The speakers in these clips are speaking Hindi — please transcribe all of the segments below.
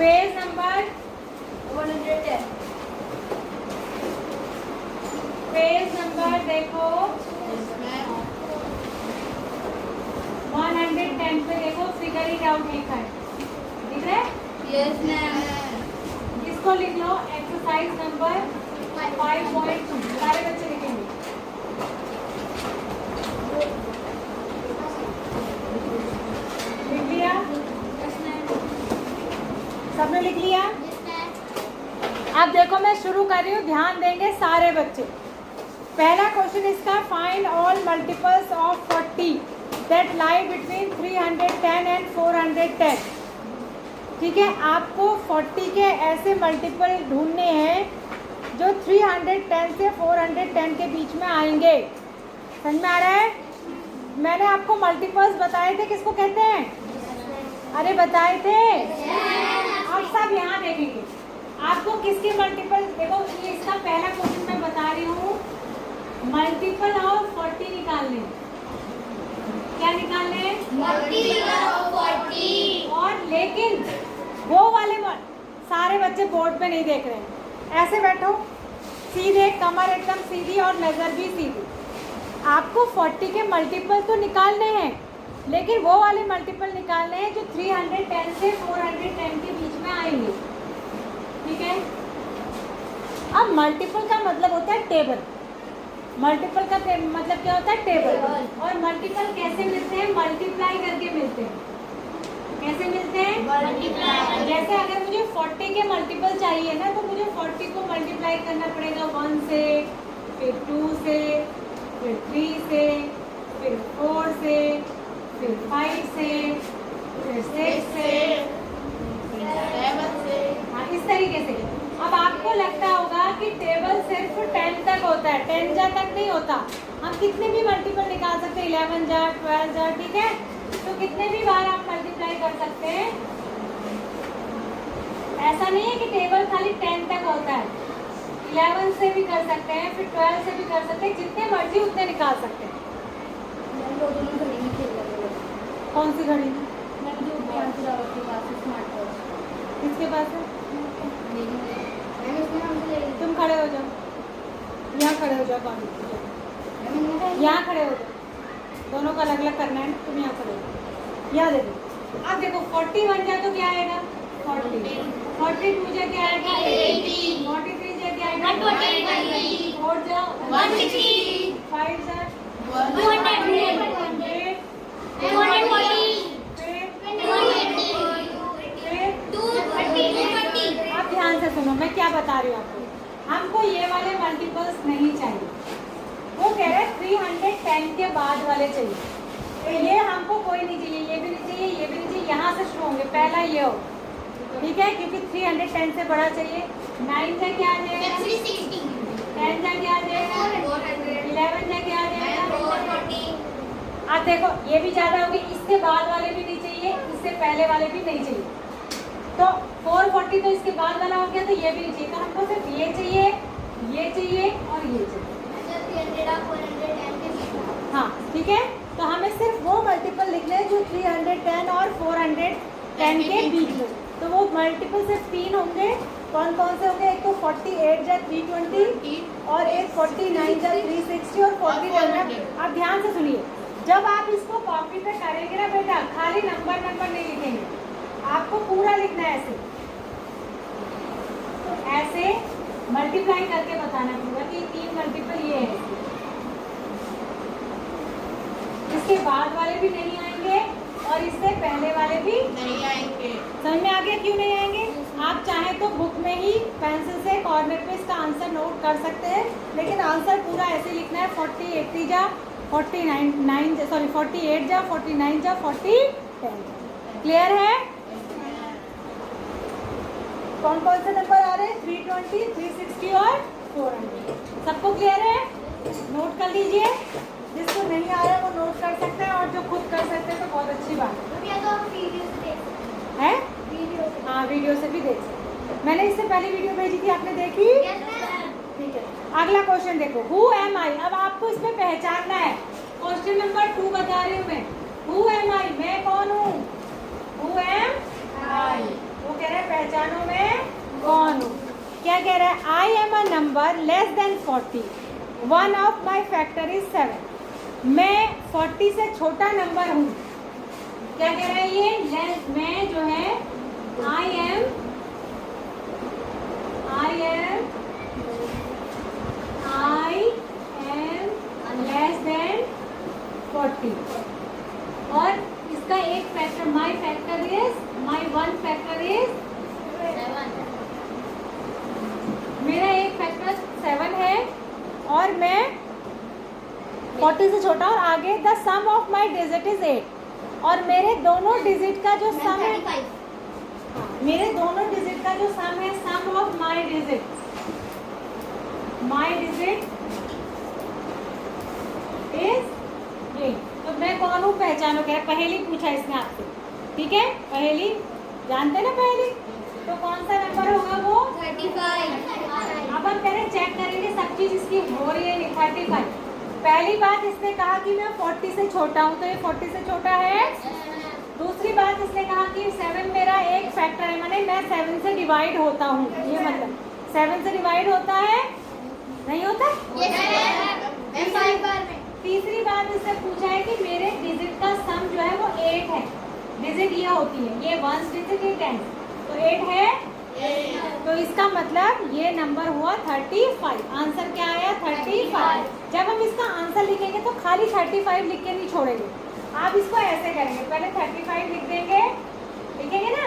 पेज नंबर 110, पेज नंबर देखो 110 पे देखो, फिगर इट आउट लिखा है, ठीक है? Yes ma'am. इसको लिख लो, एक्सरसाइज नंबर 5.2, सारे बच्चे लिखेंगे। लिख लिया? सबने लिख लिया? अब देखो मैं शुरू कर रही हूँ, ध्यान देंगे सारे बच्चे। पहला क्वेश्चन इसका, find all multiples of 40 that lie between 310 and 410। ठीक है, आपको 40 के ऐसे मल्टीपल ढूंढने हैं जो 310 से 410 के बीच में आएंगे। समझ में आ रहा है? मैंने आपको मल्टीपल्स बताए थे, किसको कहते हैं? अरे बताए थे। अब सब यहाँ देखेंगे आपको किसके मल्टीपल। देखो ये इसका पहला क्वेश्चन मैं बता रही हूँ, मल्टीपल ऑफ 40 निकालने। क्या निकालने? Multiple of 40। और लेकिन वो वाले सारे बच्चे बोर्ड पे नहीं देख रहे हैं, ऐसे बैठो सीधे, कमर एकदम सीधी और नज़र भी सीधी। आपको 40 के मल्टीपल तो निकालने हैं, लेकिन वो वाले मल्टीपल निकालने हैं जो 310 से 410 के बीच में आएंगे। ठीक है? अब मल्टीपल का मतलब होता है टेबल। मल्टीपल का मतलब क्या होता है? टेबल। और मल्टीपल कैसे मिलते हैं? मल्टीप्लाई करके मिलते हैं। कैसे मिलते हैं? मल्टीप्लाई। जैसे अगर मुझे 40 के मल्टीपल चाहिए ना, तो मुझे 40 को मल्टीप्लाई करना पड़ेगा 1 से, फिर 2 से, फिर 3 से, फिर 4 से, फिर 5 से, फिर 6 से, 7 से। हाँ, इस तरीके से। अब आपको लगता होगा कि टेबल सिर्फ 10 तक होता है, 10 जा तक नहीं होता। हम कितने भी मल्टीपल निकाल सकते हैं, 11 जा, 12 जा, ठीक है? तो कितने भी बार आप मल्टीप्लाई कर सकते हैं। ऐसा नहीं है कि टेबल खाली 10 तक होता है, 11 से भी कर सकते हैं, फिर 12 से भी कर सकते हैं, जितने मर्जी उतने निकाल सकते हैं। कौन सी घड़ी? किसके पास है? तुम खड़े हो जाओ, यहाँ खड़े हो जाओ, यहाँ खड़े हो जाओ, दोनों का अलग अलग करना है। तुम यहाँ खड़े हो, यहाँ देखो। अब देखो 40 बन जाए तो क्या आएगा? 40, 42 जा क्या आएगा? 80, 43 जा क्या आएगा? 120, 4 जा 160, 5 जा 200, 240, 230। अब ध्यान से सुनो, मैं क्या बता रही हूँ आपको। हमको ये वाले मल्टीपल्स नहीं चाहिए, वो कह रहे हैं 310 के बाद वाले चाहिए। तो ये हमको कोई नहीं चाहिए, ये भी नहीं चाहिए, ये भी नहीं चाहिए। यहाँ से शुरू होंगे, पहला ये हो, ठीक है? क्योंकि 310 से बड़ा चाहिए। 9 जा क्या आ जाएगा? 360, 10 जा क्या आ जाएगा? 11 जा क्या आ जाएगा? 440। अब देखो ये भी ज़्यादा होगी, इसके बाद वाले भी नहीं चाहिए, इससे पहले वाले भी नहीं चाहिए। तो 440 तो इसके बाद वाला हो गया, तो ये भी नहीं चाहिए। तो हमको सिर्फ ये चाहिए, ये चाहिए और ये चाहिए। हाँ, ठीक है? तो हमें सिर्फ वो मल्टीपल लिखने हैं जो 310 और 410 के बीच में। तो वो मल्टीपल सिर्फ 3 होंगे। कौन कौन से होंगे? एक तो 48 जा 320 और एक 49 जा 360 और 41। अब ध्यान से सुनिए, जब आप इसको कॉपी पे करेंगे ना बेटा, खाली नंबर नहीं लिखेंगे, आपको पूरा लिखना है। ऐसे मल्टीप्लाई करके बताना पड़ेगा कि 3 मल्टीपल ये है, इसके बाद वाले भी नहीं आएंगे और इससे पहले वाले भी नहीं आएंगे। समझ में आ गया क्यों नहीं आएंगे? आप चाहे तो बुक में ही पेंसिल से कॉर्नर पे इसका आंसर नोट कर सकते हैं, लेकिन आंसर पूरा ऐसे लिखना है। 40 80 जा 49 सॉरी 48 जा 49 जा 40 10। क्लियर है? कौन कौन से नंबर आ रहे हैं? 320, 360 और 400। सबको क्लियर है? नोट कर लीजिए। जिसको नहीं आ रहा है वो नोट कर सकते हैं, और जो खुद कर सकते हैं तो बहुत अच्छी बात है। हाँ, वीडियो से भी देख सकते हैं। मैंने इससे पहले वीडियो भेजी थी, आपने देखी? ठीक है। अगला क्वेश्चन देखो, हु एम आई। अब आपको इसमें पहचानना है। क्वेश्चन नंबर 2 बता रही हूँ मैं। हु एम आई, मैं कौन हूँ? हु एम आई। वो कह रहे हैं पहचानो मैं कौन हूँ। क्या कह रहा है? I am a number less than 40, one of my factor is 7। मैं 40 से छोटा नंबर हूँ। क्या कह रहा है ये? मैं जो है आई एम लेस देन 40, और इसका एक factor, my one factor is 7 मेरा एक फैक्टर 7 है, और मैं 40 से छोटा, और आगे the sum of my digit is 8, और मेरे दोनों डिजिट का जो सम है, 35 मेरे दोनों डिजिट का जो सम है, सम ऑफ माई डिजिट इज 8। तो मैं कौन हूँ पहचानो। कह पहेली पूछा इसने आपसे, ठीक है? पहेली जानते ना पहेली, तो कौन सा नंबर होगा वो? 35 अब हम पहले चेक करेंगे सब चीज इसकी हो रही है नहीं। 35। पहली बात इसने कहा कि मैं 40 से छोटा हूँ, तो ये 40 से छोटा है। दूसरी बात इसने कहा कि 7 मेरा एक फैक्टर है, माने मैं 7 से डिवाइड होता हूँ। ये मतलब 7 से डिवाइड होता है, नहीं होता? तीसरी बात इससे पूछा है कि मेरे डिजिट का सम जो है वो 8 है। डिजिट ये होती है, ये 1 डिजिट, ये 10, तो 8 है। तो इसका मतलब ये नंबर हुआ 35। आंसर क्या आया? 35। जब हम इसका आंसर लिखेंगे तो खाली 35 लिख के नहीं छोड़ेंगे, आप इसको ऐसे करेंगे, पहले 35 लिख देंगे, लिखेंगे ना,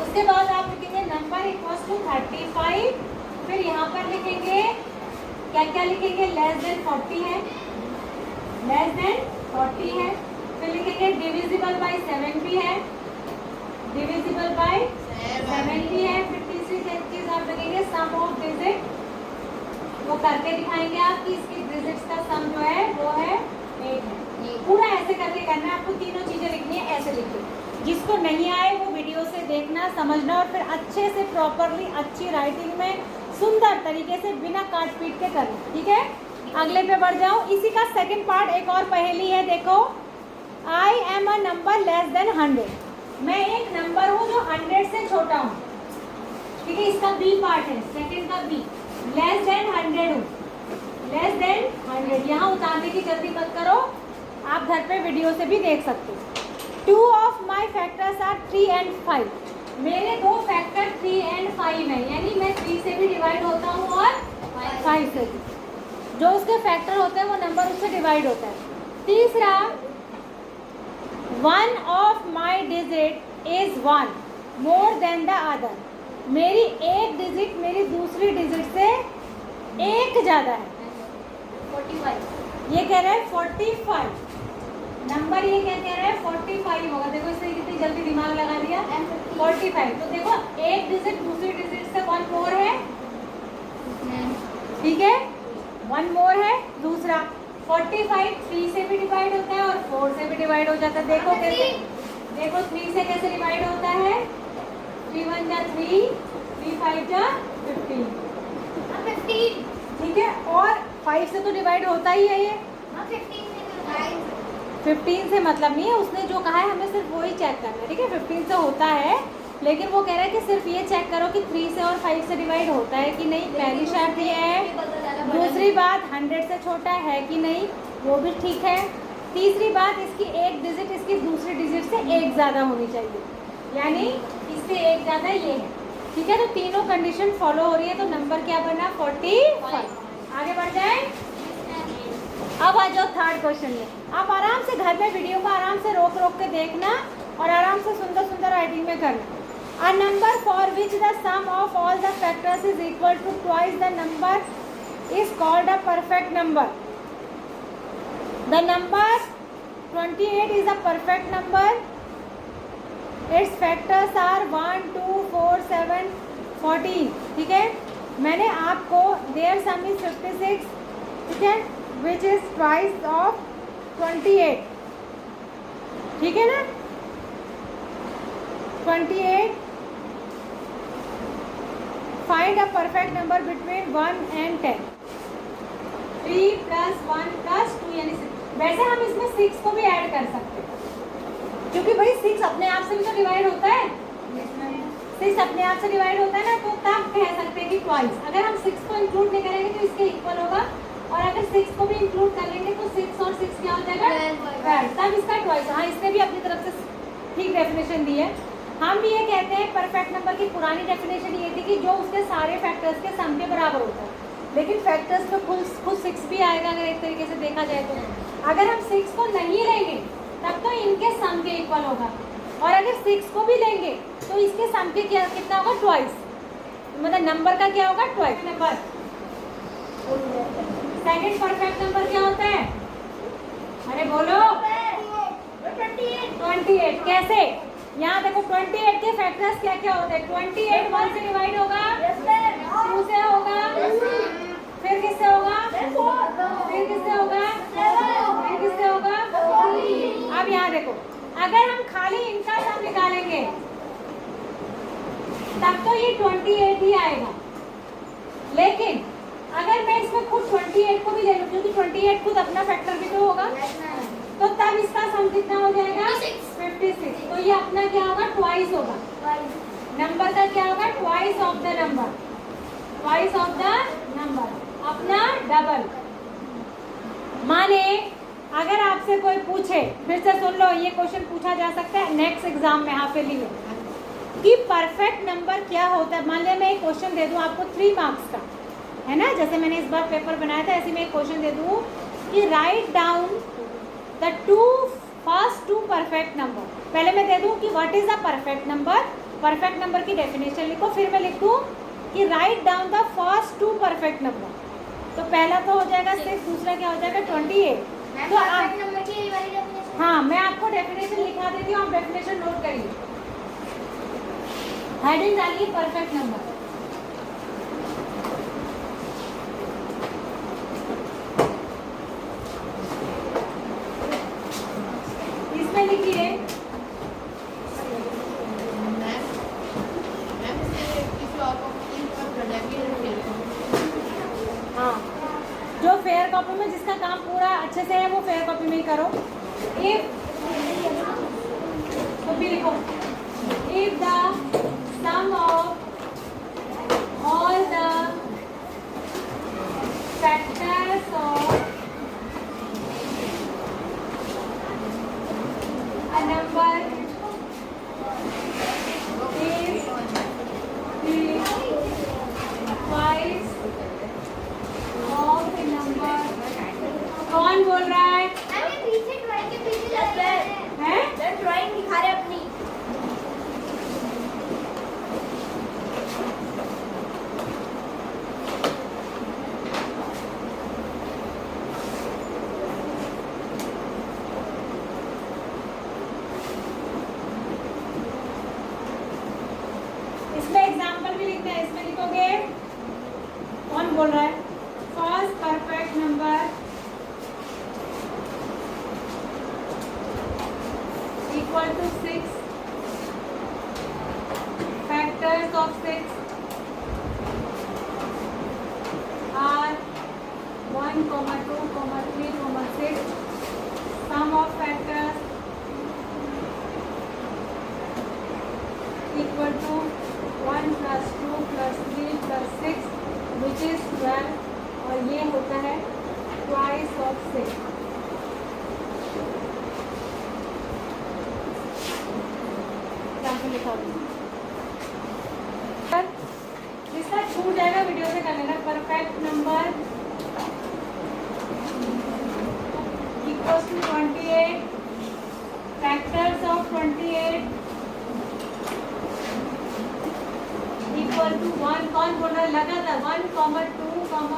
उसके बाद आप लिखेंगे नंबर इक्वल्स टू 35, फिर यहाँ पर लिखेंगे क्या क्या लिखेंगे? लेस देन 40 है, लेस देन 40 है, फिर लिखेंगे डिविजिबल बाय 7 भी है, डिविजिबल बाय 7 भी है, फिर तीसरी चीज आप लिखेंगे सम ऑफ डिजिट, वो करके दिखाएंगे आप कि इसकी डिजिट्स का सम जो है वो है 8 है। पूरा ऐसे करके करना है आपको, तीनों चीजें लिखनी है, ऐसे लिखिए। जिसको नहीं आए वो वीडियो से देखना, समझना, और फिर अच्छे से प्रॉपरली अच्छी राइटिंग में सुंदर तरीके से बिना काट पीट के करना, ठीक है? अगले पे बढ़ जाओ। इसी का सेकंड पार्ट एक और पहेली है, देखो। I am a number less than 100, मैं एक नंबर हूँ जो 100 से छोटा हूँ, ठीक है? इसका बी पार्ट है, सेकंड का बी। लेस देन 100 हूँ, लेस देन 100। यहाँ उतारने की जल्दी मत करो, आप घर पे वीडियो से भी देख सकते हो। 2 of my factors are 3 and 5, मेरे 2 फैक्टर 3 and 5 है, यानी मैं 3 से भी डिवाइड होता हूँ और 5 से भी। जो उसके फैक्टर होते हैं वो नंबर उससे डिवाइड होता है। तीसरा, 1 of my digit is 1 more than the other, मेरी एक डिजिट मेरी दूसरी डिजिट से एक ज़्यादा है। 45 ये कह रहा है 45 नंबर, ये क्या कह रहा है? 45 होगा। देखो इसने कितनी जल्दी दिमाग लगा दिया। 45, तो देखो एक डिजिट दूसरी डिजिट से 1 मोर है, ठीक है? 1 मोर है। दूसरा 45 3 से भी डिवाइड होता है और 4 से भी डिवाइड हो जाता है। देखो कैसे, देखो 3 से कैसे डिवाइड होता है? 3 1 जा 3, 3 5 जा 15, 15 ठीक है? और 5 से तो डिवाइड होता ही है ये। 15 से मतलब नहीं है, उसने जो कहा है हमें सिर्फ वही चेक करना है, ठीक है? 15 से होता है, लेकिन वो कह रहा है कि सिर्फ ये चेक करो कि 3 से और 5 से डिवाइड होता है कि नहीं, पहली शर्त ये है। दूसरी बात 100 से छोटा है कि नहीं, वो भी ठीक है। तीसरी बात, इसकी एक डिजिट इसकी दूसरी डिजिट से एक ज़्यादा होनी चाहिए, यानी इससे एक ज़्यादा ये है, ठीक है? तो तीनों कंडीशन फॉलो हो रही है, तो नंबर क्या बना? 45। आगे बढ़ जाए। अब आ जाओ थर्ड क्वेश्चन में। आप आराम से घर में वीडियो को आराम से रोक रोक के देखना और आराम से सुंदर सुंदर राइटिंग में करना। A number for which the sum of all the factors is equal to twice the number is called a perfect number. The number 28 is a perfect number. Its factors are 1 2 4 7 14, ठीक है? मैंने आपको देयर सम इज 56, ठीक है, विच इज ट्वाइस ऑफ 28, ठीक है ना? 28, find a perfect number between 1 and 10। 3 + 1 + 2 यानी 6। वैसे हम इसमें 6 को भी ऐड कर सकते हैं, क्योंकि भाई 6 अपने आप से भी तो डिवाइड होता है। 6 अपने आप से डिवाइड होता है ना, तो तब कह सकते हैं कि ट्वाइस। अगर हम 6 को इंक्लूड नहीं करेंगे तो इसके इक्वल होगा, और अगर 6 को भी इंक्लूड कर लेंगे तो 6 और 6 क्या हो जाएगा 12, तब इसका ट्वाइस। हाँ, इसने भी अपनी तरफ से ठीक डेफिनेशन दी है। हम भी ये कहते हैं परफेक्ट नंबर की पुरानी डेफिनेशन ये थी कि जो उसके सारे फैक्टर्स के सम के बराबर होता है, लेकिन फैक्टर्स में खुद 6 भी आएगा अगर एक तरीके से देखा जाए तो। अगर हम 6 को नहीं लेंगे तब तो इनके सम के इक्वल होगा, और अगर 6 को भी लेंगे तो इसके सम के क्या कितना होगा ट्वाइस, मतलब नंबर का क्या होगा twice. Number second perfect number क्या होता है, अरे बोलो 28। कैसे, यहाँ देखो 28 के फैक्टर्स क्या क्या होते हैं। 28 1 से डिवाइड होगा, 2 से होगा, फिर किससे होगा, फिर किससे होगा, फिर किससे होगा। अब यहाँ देखो, अगर हम खाली इनका सम निकालेंगे तब तो ये 28 ही आएगा, लेकिन अगर मैं इसमें खुद 28 को भी ले लूँ, क्योंकि 28 खुद अपना फैक्टर भी तो होगा, तो तब इसका सम कितना हो जाएगा 56। तो ये अपना क्या होगा ट्वाइस होगा, नंबर का क्या होगा twice of the number, twice of the number, अपना डबल। माने अगर आपसे कोई पूछे, फिर से सुन लो, ये क्वेश्चन पूछा जा सकता है नेक्स्ट एग्जाम में हाफिली में, कि परफेक्ट नंबर क्या होता है। मान लिया मैं एक क्वेश्चन दे दूं आपको 3 मार्क्स का, है ना, जैसे मैंने इस बार पेपर बनाया था, ऐसे मैं एक क्वेश्चन दे दूं कि write down the first two perfect number. पहले मैं दे दूं कि what is a perfect number, perfect number की डेफिनेशन लिखो, फिर मैं लिख दूं कि write down the first two perfect number. तो पहला तो हो जाएगा 6, दूसरा क्या हो जाएगा 28। तो आप, हाँ मैं आपको डेफिनेशन लिखा देती हूँ, आप डेफिनेशन नोट करिए, हेडिंग डालिए परफेक्ट नंबर। इसमें लिखिए हाँ, जो फेयर कॉपी में जिसका काम पूरा अच्छे से है वो फेयर कॉपी में ही करो। तो भी लिखो, if the sum of all the factors of a number is twice of the number। कौन बोल रहा है? पीछे ड्राइंग के पीछे हैं, ड्राइंग दिखा रहे अपनी। इसमें एग्जाम्पल भी लिखना है, इसमें लिखोगे कौन बोल रहा है, first perfect number equal to 6 factors of 6 are 1, 2, 3, 6 sum of factors equal to 1 + 2 + 3 + 6 which is 12, और ये होता है twice of 6। लिखा जिसका छूट जाएगा वीडियो से कर लेना। Perfect number equals to 28 factors of 28 equal to 1। कौन बोल रहा है, लगातार 1, 2, 4,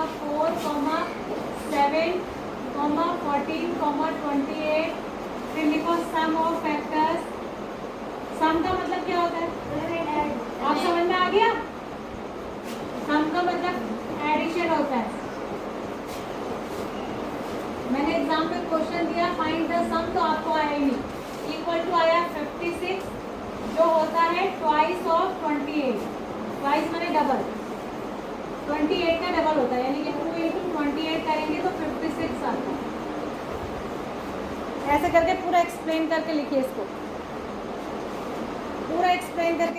7, 14, 28। फिर लिखो सम ऑफ फैक्टर्स। सम का मतलब क्या होता है, आप समझ में आ गया? सम का मतलब एडिशन होता है। मैंने एग्जाम में क्वेश्चन दिया फाइंड द सम, तो आपको आया ही नहीं। इक्वल टू आया 56 जो होता है ट्वाइस ऑफ 28। ट्वाइस माने डबल, 28 का डबल होता है, यानी कि 2 × 28 करेंगे तो 56 आता है। ऐसे करके पूरा एक्सप्लेन करके लिखिए इसको, पूरा एक्सप्लेन करके।